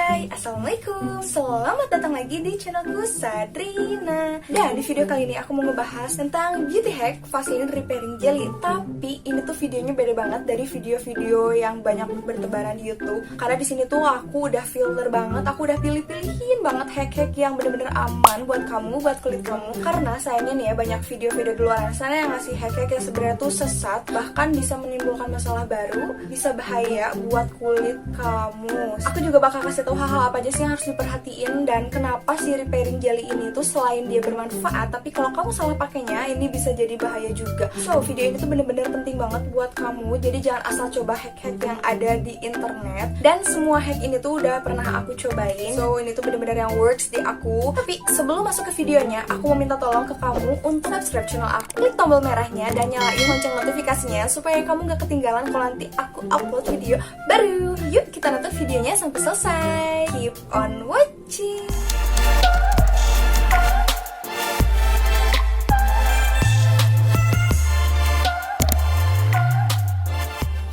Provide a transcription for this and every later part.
Hai, Assalamualaikum. Selamat datang lagi di channelku Sadrina. Dan di video kali ini aku mau ngebahas tentang beauty hack Vaseline Repairing Jelly. Tapi ini tuh videonya beda banget dari video-video yang banyak bertebaran di YouTube. Karena di sini tuh aku udah filter banget, aku udah pilih-pilihin banget hack-hack yang bener-bener aman buat kamu, buat kulit kamu. Karena sayangnya nih ya, banyak video-video di luar sana yang ngasih hack-hack yang sebenarnya tuh sesat, bahkan bisa menimbulkan masalah baru, bisa bahaya buat kulit kamu. Aku juga bakal kasih tahu hal-hal apa aja sih yang harus diperhatiin dan kenapa si repairing jelly ini tuh selain dia bermanfaat, tapi kalau kamu salah pakainya ini bisa jadi bahaya juga. So video ini tuh bener-bener penting banget buat kamu, jadi jangan asal coba hack-hack yang ada di internet. Dan semua hack ini tuh udah pernah aku cobain, so ini tuh bener-bener yang works di aku. Tapi sebelum masuk ke videonya, aku mau minta tolong ke kamu untuk subscribe channel aku, klik tombol merahnya dan nyalain lonceng notifikasinya supaya kamu gak ketinggalan kalau nanti aku upload video baru. Yuk kita nonton videonya sampai selesai. Keep on watching.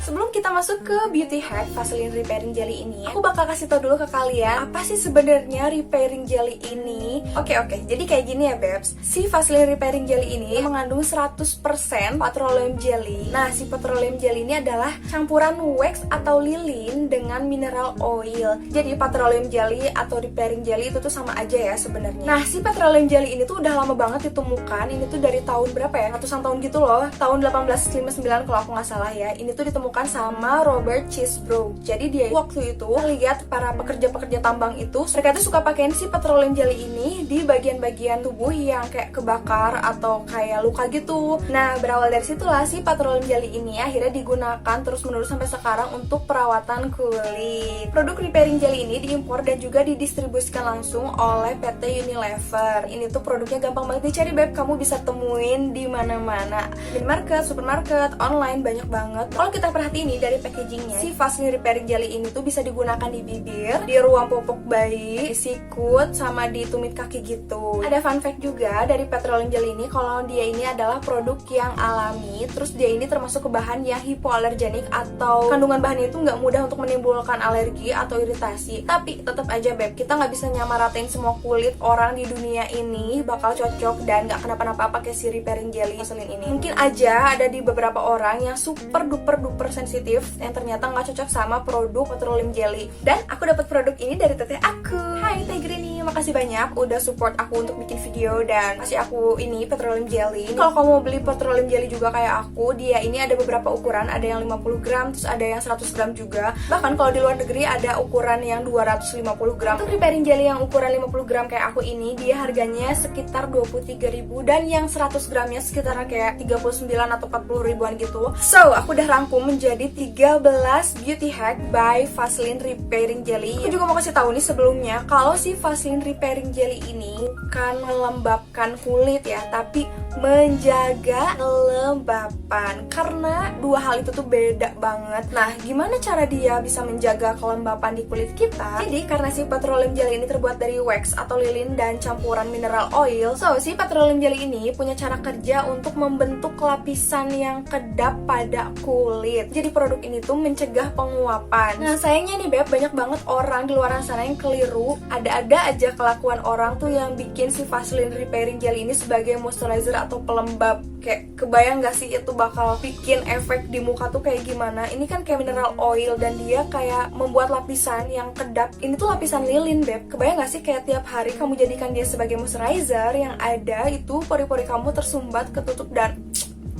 Sebelum kita masuk ke beauty hack Vaseline Repairing Jelly ini, aku bakal kasih tau dulu ke kalian apa sih sebenarnya repairing jelly ini. Oke, jadi kayak gini ya Babes. Si Vaseline Repairing Jelly ini mengandung 100% petroleum jelly. Nah, si petroleum jelly ini adalah campuran wax atau lilin dengan mineral oil. Jadi petroleum jelly atau repairing jelly itu tuh sama aja ya sebenarnya. Nah, si petroleum jelly ini tuh udah lama banget ditemukan. Ini tuh dari tahun berapa ya? Ratusan tahun gitu loh. Tahun 1859 kalau aku nggak salah ya. Ini tuh ditemukan sama Robert Chisbrough. Jadi dia waktu itu lihat para pekerja-pekerja tambang itu, mereka tuh suka pakein si petroleum jelly ini di bagian-bagian tubuh yang kayak kebakar atau kayak luka gitu. Nah, berawal dari situlah si petroleum jelly ini akhirnya digunakan terus-menerus sampai sekarang untuk perawatan kulit. Produk repairing jelly ini diimpor dan juga didistribusikan langsung oleh PT Unilever. Ini tuh produknya gampang banget dicari, Beb. Kamu bisa temuin di mana-mana. Minimarket, supermarket, online banyak banget. Kalau kita perhatiin ini dari packagingnya, si Vaseline Repairing Jelly ini tuh bisa digunakan di bibir, di ruang popok bayi, di sikut, sama di tumit kaki gitu. Ada fun fact juga dari petroleum jelly ini, kalau dia ini adalah produk yang alami, terus dia ini termasuk ke bahan yang hipoalergenik atau kandungan bahannya itu nggak mudah untuk menimbulkan alergi atau iritasi. Tapi tetap aja Beb, kita nggak bisa nyamaratain semua kulit orang di dunia ini bakal cocok dan nggak kenapa-napa pakai si repairing jelly Vaseline ini. Mungkin aja ada di beberapa orang yang super duper sensitif yang ternyata nggak cocok sama produk petroleum jelly. Dan aku dapat produk ini dari teteh aku. Hai Teh Granny, makasih banyak udah support aku untuk bikin video dan kasih aku ini petroleum jelly. Kalau kamu mau beli petroleum jelly juga kayak aku, dia ini ada beberapa ukuran, ada yang 50 gram, terus ada yang 100 gram juga. Bahkan kalau di luar negeri ada ukuran yang 250 gram. Untuk repairing jelly yang ukuran 50 gram kayak aku ini, dia harganya sekitar 23.000 dan yang 100 gramnya sekitar kayak 39 atau 40 ribuan gitu. So, aku udah rangkum menjadi 13 beauty hack by Vaseline Repairing Jelly. Aku juga mau kasih tahu nih sebelumnya, kalau si Vaseline Repairing Jelly ini bukan melembabkan kulit ya, tapi menjaga kelembapan. Karena dua hal itu tuh beda banget. Nah, gimana cara dia bisa menjaga kelembapan di kulit kita? Jadi karena si petroleum jelly ini terbuat dari wax atau lilin dan campuran mineral oil, so si petroleum jelly ini punya cara kerja untuk membentuk lapisan yang kedap pada kulit. Jadi produk ini tuh mencegah penguapan. Nah, sayangnya nih Beb, banyak banget orang di luar sana yang keliru. Ada-ada aja kelakuan orang tuh yang bikin si Vaseline Repairing Jelly ini sebagai moisturizer atau pelembab. Kayak kebayang gak sih itu bakal bikin efek di muka tuh kayak gimana? Ini kan kayak mineral oil dan dia kayak membuat lapisan yang kedap. Ini tuh lapisan lilin, Beb. Kebayang gak sih kayak tiap hari kamu jadikan dia sebagai moisturizer, yang ada itu pori-pori kamu tersumbat, ketutup dan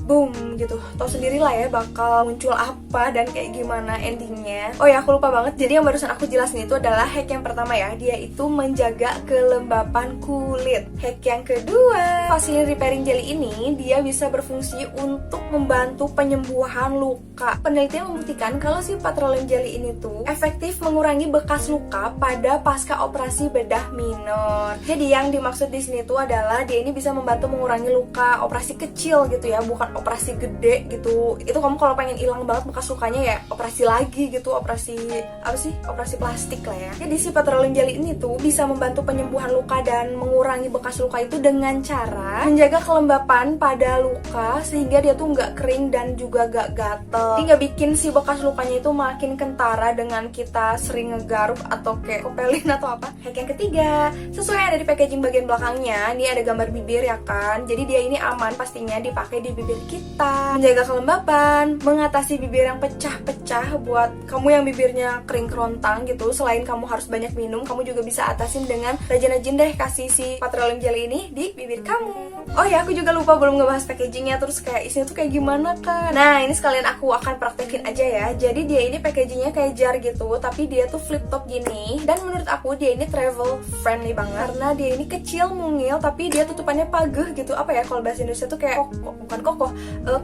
boom gitu. Tahu sendirilah ya bakal muncul apa dan kayak gimana endingnya. Oh ya, aku lupa banget. Jadi yang barusan aku jelasin itu adalah hack yang pertama ya. Dia itu menjaga kelembapan kulit. Hack yang kedua, Vaseline Repairing Jelly ini dia bisa berfungsi untuk membantu penyembuhan luka. Penelitian membuktikan kalau si petroleum jelly ini tuh efektif mengurangi bekas luka pada pasca operasi bedah minor. Jadi yang dimaksud di sini tuh adalah dia ini bisa membantu mengurangi luka operasi kecil gitu ya, bukan operasi gede gitu. Itu kamu kalau pengen hilang banget bekas lukanya ya operasi lagi gitu, operasi apa sih, operasi plastik lah ya. Jadi si petroleum jelly ini tuh bisa membantu penyembuhan luka dan mengurangi bekas luka itu dengan cara menjaga kelembapan pada luka sehingga dia tuh nggak kering dan juga gak gatel. Jadi nggak bikin si bekas lukanya itu makin kentara dengan kita sering ngegaruk atau kayak kopelin atau apa. Hack yang ketiga, sesuai yang ada di packaging bagian belakangnya, ini ada gambar bibir ya kan. Jadi dia ini aman pastinya dipakai di bibir kita, menjaga kelembapan, mengatasi bibir yang pecah-pecah buat kamu yang bibirnya kering kerontang gitu. Selain kamu harus banyak minum, kamu juga bisa atasin dengan rajin-rajin deh kasih si petroleum jelly ini di bibir kamu. Oh ya, aku juga lupa belum ngebahas packagingnya, terus kayak isinya tuh kayak gimana kan. Nah, ini sekalian aku akan praktekin aja ya. Jadi dia ini packagingnya kayak jar gitu, tapi dia tuh flip top gini. Dan menurut aku dia ini travel friendly banget karena dia ini kecil, mungil, tapi dia tutupannya pageh gitu. Apa ya kalau bahasa Indonesia tuh kayak bukan kokoh,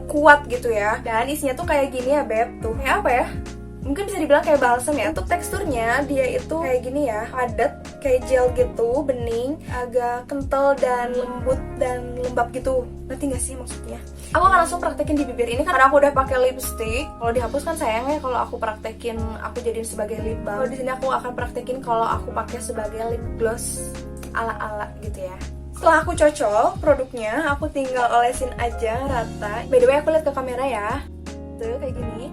kuat gitu ya. Dan isinya tuh kayak gini ya beb, tuh kayak apa ya, mungkin bisa dibilang kayak balsam ya. Untuk teksturnya dia itu kayak gini ya, padat, kayak gel gitu, bening, agak kental dan lembut dan lembab gitu. Ngerti gak sih maksudnya? Aku akan langsung praktekin di bibir ini karena aku udah pakai lipstick. Kalau dihapus kan sayang ya kalau aku praktekin, aku jadiin sebagai lip balm. Kalau di sini aku akan praktekin kalau aku pakai sebagai lip gloss ala-ala gitu ya. Setelah aku cocok produknya, aku tinggal olesin aja rata. By the way, aku lihat ke kamera ya. Tuh kayak gini.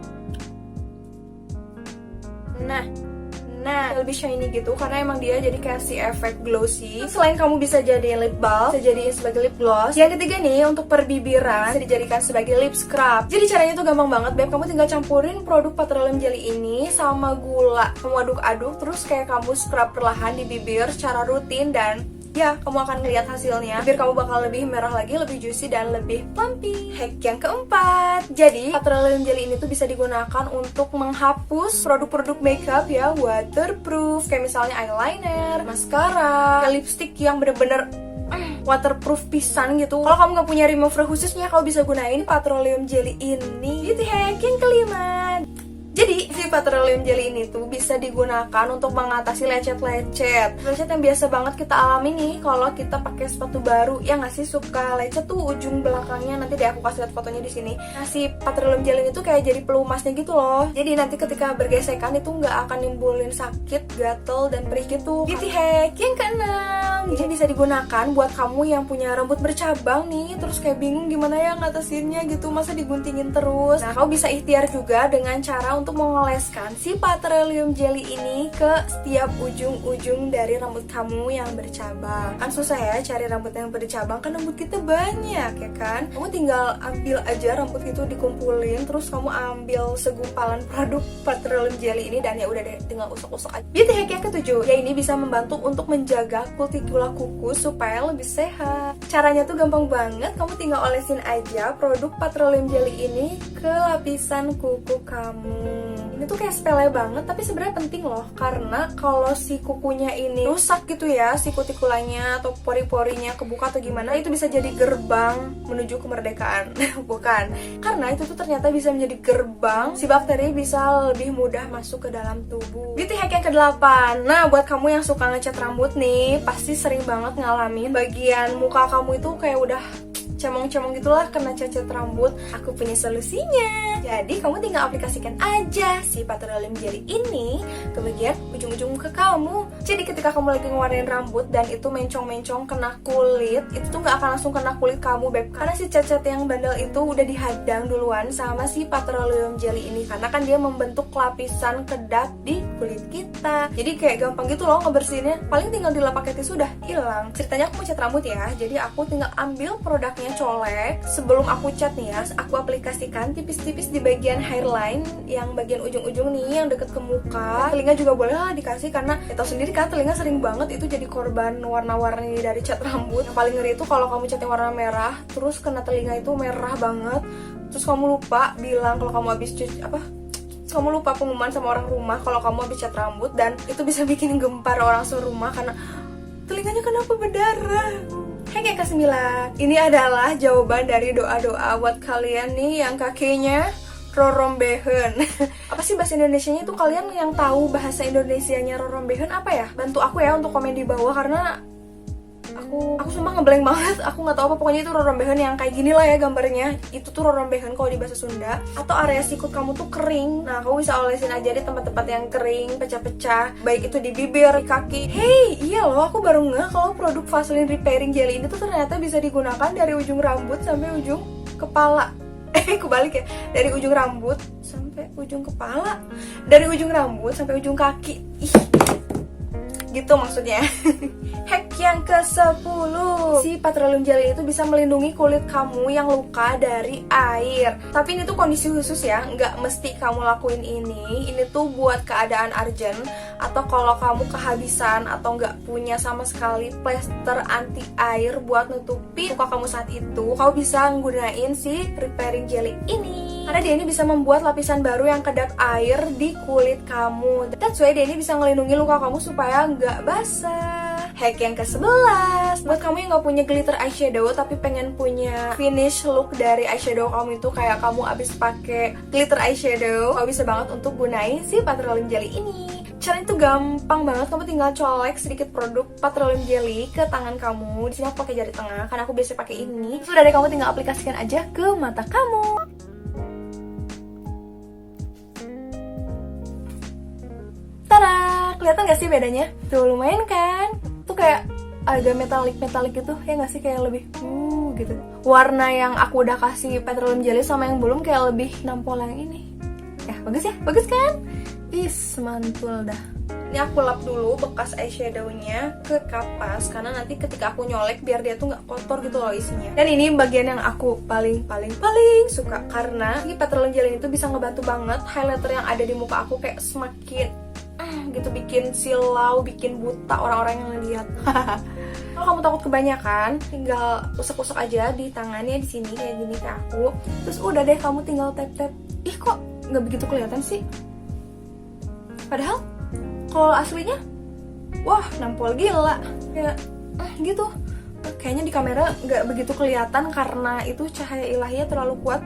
Nah, lebih shiny gitu karena emang dia jadi kasih efek glossy. Selain kamu bisa jadiin lip balm, bisa jadiin sebagai lip gloss. Yang ketiga nih, untuk perbibiran bisa dijadikan sebagai lip scrub. Jadi caranya tuh gampang banget, beb. Kamu tinggal campurin produk petroleum jelly ini sama gula. Kamu aduk-aduk, terus kayak kamu scrub perlahan di bibir secara rutin dan ya, kamu akan ngeliat hasilnya. Bibir kamu bakal lebih merah lagi, lebih juicy, dan lebih plumpy. Hack yang keempat, jadi petroleum jelly ini tuh bisa digunakan untuk menghapus produk-produk makeup ya, waterproof, kayak misalnya eyeliner, mascara, lipstick yang bener-bener waterproof pisan gitu. Kalau kamu nggak punya remover khususnya, kamu bisa gunain petroleum jelly ini. Beauty hack yang kelima, jadi si petroleum jelly ini tuh bisa digunakan untuk mengatasi lecet-lecet yang biasa banget kita alami nih kalau kita pakai sepatu baru. Ya nggak sih, suka lecet tuh ujung belakangnya. Nanti deh aku kasih lihat fotonya di sini. Nah, si petroleum jelly ini tuh kayak jadi pelumasnya gitu loh. Jadi nanti ketika bergesekan itu nggak akan nimbulin sakit, gatel, dan perih gitu. Beauty hack yang keenam, jadi bisa digunakan buat kamu yang punya rambut bercabang nih, terus kayak bingung gimana ya ngatasinnya gitu, masa diguntingin terus. Nah, kamu bisa ikhtiar juga dengan cara untuk mengoleskan si petroleum jelly ini ke setiap ujung-ujung dari rambut kamu yang bercabang. Kan susah ya cari rambut yang bercabang, kan rambut kita banyak ya kan. Kamu tinggal ambil aja rambut itu, dikumpulin, terus kamu ambil segumpalan produk petroleum jelly ini dan ya udah deh, tinggal usuk-usuk aja. Beauty hack yang ketujuh, ya ini bisa membantu untuk menjaga kutikula kuku supaya lebih sehat. Caranya tuh gampang banget, kamu tinggal olesin aja produk petroleum jelly ini ke lapisan kuku kamu. Ini tuh kayak sepele banget, tapi sebenarnya penting loh, karena kalau si kukunya ini rusak gitu ya, si kutikulanya atau pori-porinya kebuka atau gimana, itu bisa jadi gerbang menuju kemerdekaan. Bukan, karena itu tuh ternyata bisa menjadi gerbang, si bakteri bisa lebih mudah masuk ke dalam tubuh. Beauty hack yang ke-8, nah buat kamu yang suka ngecat rambut nih, pasti sering banget ngalamin bagian muka kamu itu kayak udah cemong-cemong gitulah kena cacat rambut. Aku punya solusinya. Jadi kamu tinggal aplikasikan aja si petroleum jelly ini ke bagian ujung-ujung muka kamu. Jadi ketika kamu lagi ngewarnain rambut dan itu mencong-mencong kena kulit, itu tuh nggak akan langsung kena kulit kamu beb, karena si cacat yang bandel itu udah dihadang duluan sama si petroleum jelly ini, karena kan dia membentuk lapisan kedap di kulit kita. Jadi kayak gampang gitu loh ngebersihinnya, paling tinggal dilap pakai tisu udah hilang. Ceritanya aku mau cat rambut ya, jadi aku tinggal ambil produknya, colek. Sebelum aku cat nih ya, aku aplikasikan tipis-tipis di bagian hairline yang bagian ujung-ujung nih yang deket ke muka. Telinga juga boleh lah dikasih, karena ya tau sendiri kan telinga sering banget itu jadi korban warna-warni dari cat rambut. Yang paling ngeri itu kalau kamu catnya warna merah terus kena telinga itu merah banget, terus kamu lupa bilang kalau kamu habis kamu lupa pengumuman sama orang rumah kalau kamu habis cat rambut, dan itu bisa bikin gempar orang serumah karena telinganya kenapa berdarah. Hack yang ke-9, ini adalah jawaban dari doa-doa buat kalian nih yang kakinya rorombehen. Apa sih bahasa Indonesianya itu? Kalian yang tahu bahasa Indonesianya rorombehen apa ya? Bantu aku ya untuk komen di bawah, karena Aku sumpah ngeblank banget. Aku nggak tahu apa, pokoknya itu rorombehan yang kayak gini lah ya gambarnya. Itu tuh rorombehan kalau di bahasa Sunda. Atau area sikut kamu tuh kering, nah kamu bisa olesin aja di tempat-tempat yang kering, pecah-pecah, baik itu di bibir, di kaki. Hey, iya loh, aku baru ngeh kalau produk Vaseline Repairing Jelly ini tuh ternyata bisa digunakan dari ujung rambut sampai ujung kepala. Kebalik ya, dari ujung rambut sampai ujung kepala, dari ujung rambut sampai ujung kaki. Ih, gitu maksudnya. Hack yang ke-10, si petroleum jelly itu bisa melindungi kulit kamu yang luka dari air. Tapi ini tuh kondisi khusus ya, nggak mesti kamu lakuin ini. Ini tuh buat keadaan urgent, atau kalau kamu kehabisan atau nggak punya sama sekali plester anti air buat nutupi luka kamu saat itu, kamu bisa nggunain si repairing jelly ini. Karena dia ini bisa membuat lapisan baru yang kedap air di kulit kamu. That's why dia ini bisa ngelindungi luka kamu supaya nggak basah. Hack yang ke-11, buat kamu yang nggak punya glitter eyeshadow tapi pengen punya finish look dari eyeshadow kamu itu kayak kamu abis pakai glitter eyeshadow, kamu bisa banget untuk gunain si petroleum jelly ini. Caranya itu gampang banget, kamu tinggal colek sedikit produk petroleum jelly ke tangan kamu. Di sini aku pakai jari tengah karena aku biasa pakai ini. Sudah deh, kamu tinggal aplikasikan aja ke mata kamu. Tada, kelihatan gak sih bedanya? Tuh lumayan kan? Tuh kayak agak metalik gitu, ya nggak sih, kayak lebih gitu. Warna yang aku udah kasih petroleum jelly sama yang belum kayak lebih nampol yang ini. Ya bagus kan? Is mantul dah. Ini aku lap dulu bekas eyeshadownya ke kapas karena nanti ketika aku nyolek biar dia tuh nggak kotor gitu loh isinya. Dan ini bagian yang aku paling suka karena ini petroleum jelly itu bisa ngebantu banget highlighter yang ada di muka aku kayak semakin gitu, bikin silau, bikin buta orang-orang yang lihat. Kalau kamu takut kebanyakan, tinggal usap-usap aja di tangannya di sini kayak gini ke aku. Terus udah deh, kamu tinggal tap-tap. Ih, kok nggak begitu kelihatan sih? Padahal kalau aslinya, wah nampol gila, kayak gitu. Kayaknya di kamera nggak begitu kelihatan karena itu cahaya ilahiyah terlalu kuat.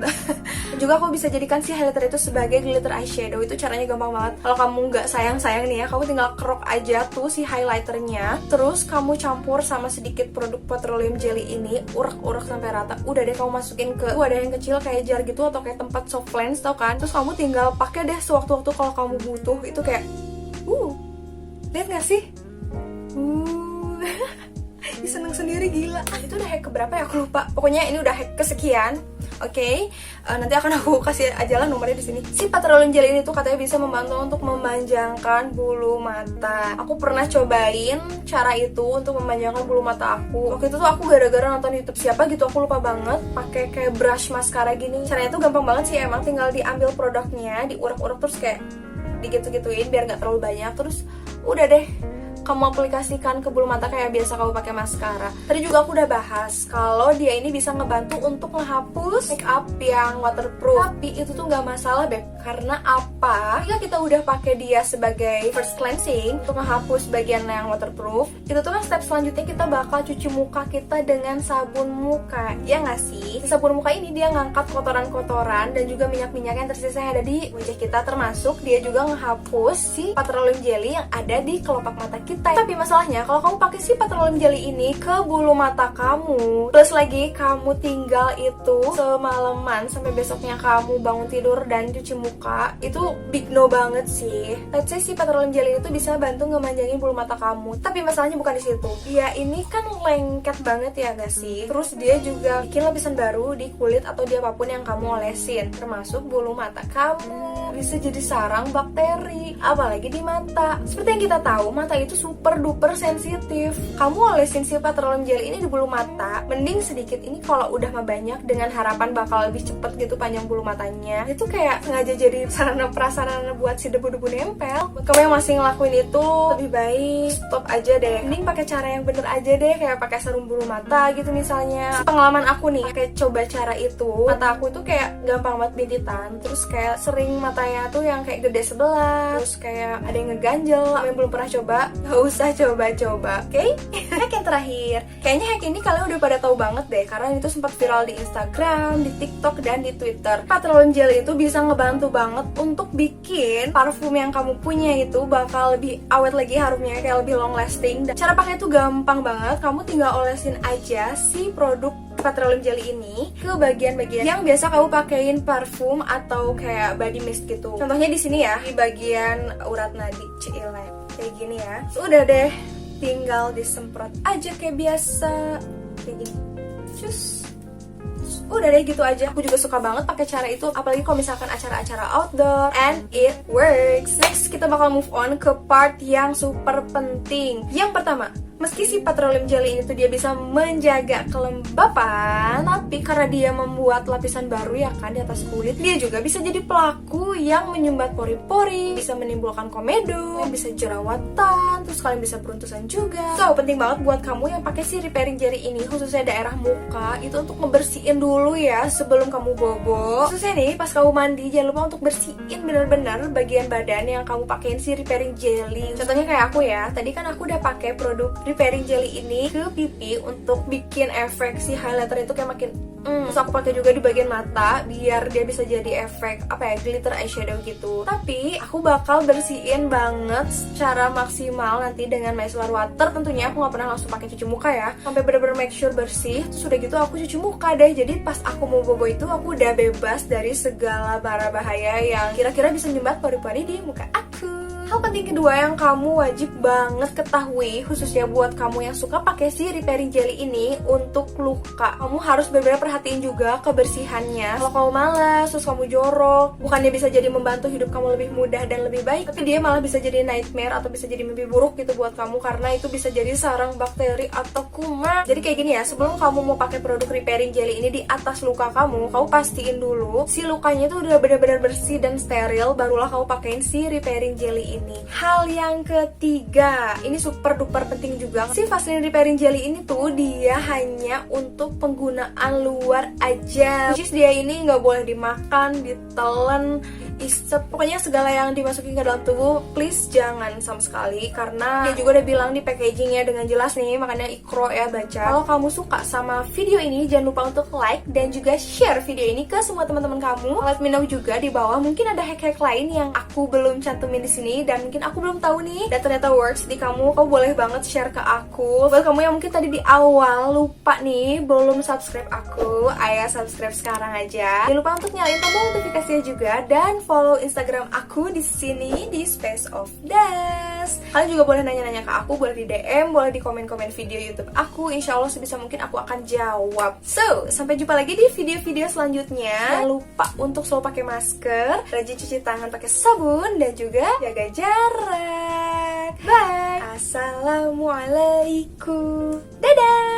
Juga aku bisa jadikan si highlighter itu sebagai glitter eyeshadow. Itu caranya gampang banget. Kalau kamu nggak sayang nih ya, kamu tinggal kerok aja tuh si highlighternya, terus kamu campur sama sedikit produk petroleum jelly ini, urak-urak sampai rata. Udah deh, kamu masukin ke wadah yang kecil kayak jar gitu atau kayak tempat soft lens, tau kan? Terus kamu tinggal pakai deh sewaktu-waktu kalau kamu butuh. Itu kayak lihat nggak sih? Seneng sendiri, gila. Itu udah hack keberapa ya, aku lupa. Pokoknya ini udah hack kesekian. Oke, nanti akan aku kasih aja lah nomornya di sini. Si petroleum jelly ini tuh katanya bisa membantu untuk memanjangkan bulu mata. Aku pernah cobain cara itu untuk memanjangkan bulu mata aku. Waktu itu tuh aku gara-gara nonton YouTube siapa gitu, aku lupa banget, pakai kayak brush mascara gini. Caranya tuh gampang banget sih, emang tinggal diambil produknya, diurak-urak terus kayak digitu-gituin biar nggak terlalu banyak. Terus udah deh, kamu aplikasikan ke bulu mata kayak biasa kamu pakai maskara. Tadi juga aku udah bahas kalau dia ini bisa ngebantu untuk menghapus make up yang waterproof. Tapi itu tuh nggak masalah, Beb. Karena apa? Jika kita udah pakai dia sebagai first cleansing untuk menghapus bagian yang waterproof, itu tuh kan step selanjutnya kita bakal cuci muka kita dengan sabun muka. Ya nggak sih? Si sabun muka ini dia ngangkat kotoran-kotoran dan juga minyak-minyak yang tersisa yang ada di wajah kita, termasuk dia juga ngehapus si petroleum jelly yang ada di kelopak mata kita. Tapi masalahnya kalau kamu pakai si petroleum jelly ini ke bulu mata kamu, plus lagi kamu tinggal itu semalaman sampai besoknya kamu bangun tidur dan cuci muka, itu big no banget sih. Let's say si petroleum jelly itu bisa bantu ngemanjangin bulu mata kamu. Tapi masalahnya bukan di situ. Dia ini kan lengket banget ya gak sih? Terus dia juga bikin lapisan baru di kulit atau di apapun yang kamu olesin, termasuk bulu mata kamu. Bisa jadi sarang bakteri, apalagi di mata. Seperti yang kita tahu, mata itu super duper sensitif. Kamu olesin si petroleum jelly ini di bulu mata, mending sedikit ini kalau udah mah banyak, dengan harapan bakal lebih cepet gitu panjang bulu matanya. Itu kayak sengaja jadi sarana prasarana buat si debu-debu nempel. Kamu yang masih ngelakuin itu, lebih baik stop aja deh. Mending pakai cara yang bener aja deh, kayak pakai serum bulu mata gitu misalnya. Pengalaman aku nih, kayak coba cara itu, mata aku itu kayak gampang banget bintitan, terus kayak sering mata matanya tuh yang kayak gede sebelah, terus kayak ada yang ngeganjel. Kamu yang belum pernah coba, gak usah coba-coba, oke? Hack yang terakhir, kayaknya hack ini kalian udah pada tahu banget deh, karena itu sempat viral di Instagram, di TikTok, dan di Twitter. Petroleum jelly itu bisa ngebantu banget untuk bikin parfum yang kamu punya itu bakal lebih awet lagi, harumnya kayak lebih long lasting. Dan cara pakai itu gampang banget, kamu tinggal olesin aja si produk petroleum jelly ini ke bagian-bagian yang biasa kamu pakein parfum atau kayak body mist gitu. Contohnya di sini ya, di bagian urat nadi, cilah kayak gini ya. Udah deh, tinggal disemprot aja kayak biasa, kayak gini. Cus. Udah deh gitu aja. Aku juga suka banget pakai cara itu, apalagi kalau misalkan acara-acara outdoor, and it works. Next kita bakal move on ke part yang super penting. Yang pertama, meski si petroleum jelly ini tuh dia bisa menjaga kelembapan, tapi karena dia membuat lapisan baru ya kan di atas kulit, dia juga bisa jadi pelaku yang menyumbat pori-pori, bisa menimbulkan komedo, bisa jerawatan, terus kalian bisa beruntusan juga. So, penting banget buat kamu yang pakai si repairing jelly ini, khususnya daerah muka, itu untuk ngebersihin dulu ya sebelum kamu bobo. Khususnya nih, pas kamu mandi, jangan lupa untuk bersihin bener-bener bagian badan yang kamu pakein si repairing jelly. Contohnya kayak aku ya, tadi kan aku udah pakai produk repairing jelly ini ke pipi untuk bikin efek si highlighter itu kayak makin terus aku pakai juga di bagian mata biar dia bisa jadi efek apa ya, glitter eyeshadow gitu. Tapi aku bakal bersihin banget secara maksimal nanti dengan micellar water. Tentunya aku nggak pernah langsung pakai cuci muka ya, sampai bener-bener make sure bersih. Terus udah gitu aku cuci muka deh. Jadi pas aku mau bobo itu aku udah bebas dari segala bara bahaya yang kira-kira bisa nyumbat pori-pori di muka aku. Hal penting kedua yang kamu wajib banget ketahui, khususnya buat kamu yang suka pakai si repairing jelly ini untuk luka, kamu harus benar-benar perhatiin juga kebersihannya. Kalau kamu malas, terus kamu jorok, bukannya bisa jadi membantu hidup kamu lebih mudah dan lebih baik, tapi dia malah bisa jadi nightmare atau bisa jadi mimpi buruk gitu buat kamu, karena itu bisa jadi sarang bakteri atau kuman. Jadi kayak gini ya, sebelum kamu mau pakai produk repairing jelly ini di atas luka kamu pastiin dulu si lukanya itu udah benar-benar bersih dan steril, barulah kamu pakein si repairing jelly ini. Hal yang ketiga, ini super duper penting juga. Si Vaseline repairing jelly ini tuh dia hanya untuk penggunaan luar aja. Which is dia ini nggak boleh dimakan, ditelan, isep, pokoknya segala yang dimasukin ke dalam tubuh please jangan sama sekali, karena dia juga udah bilang di packagingnya dengan jelas nih, makanya ikro ya, baca. Kalau kamu suka sama video ini jangan lupa untuk like dan juga share video ini ke semua teman-teman kamu. Let me know juga di bawah mungkin ada hack-hack lain yang aku belum cantumin di sini dan mungkin aku belum tahu nih dan ternyata works di kamu boleh banget share ke aku. Buat kamu yang mungkin tadi di awal lupa nih belum subscribe aku, ayo subscribe sekarang aja. Jangan lupa untuk nyalain tombol notifikasinya juga dan follow Instagram aku di sini di Space of Das. Kalian juga boleh nanya-nanya ke aku, boleh di DM, boleh di komen-komen video YouTube aku. Insya Allah sebisa mungkin aku akan jawab. So, sampai jumpa lagi di video-video selanjutnya. Jangan lupa untuk selalu pakai masker, rajin cuci tangan pakai sabun, dan juga jaga jarak. Bye. Assalamualaikum. Dadah.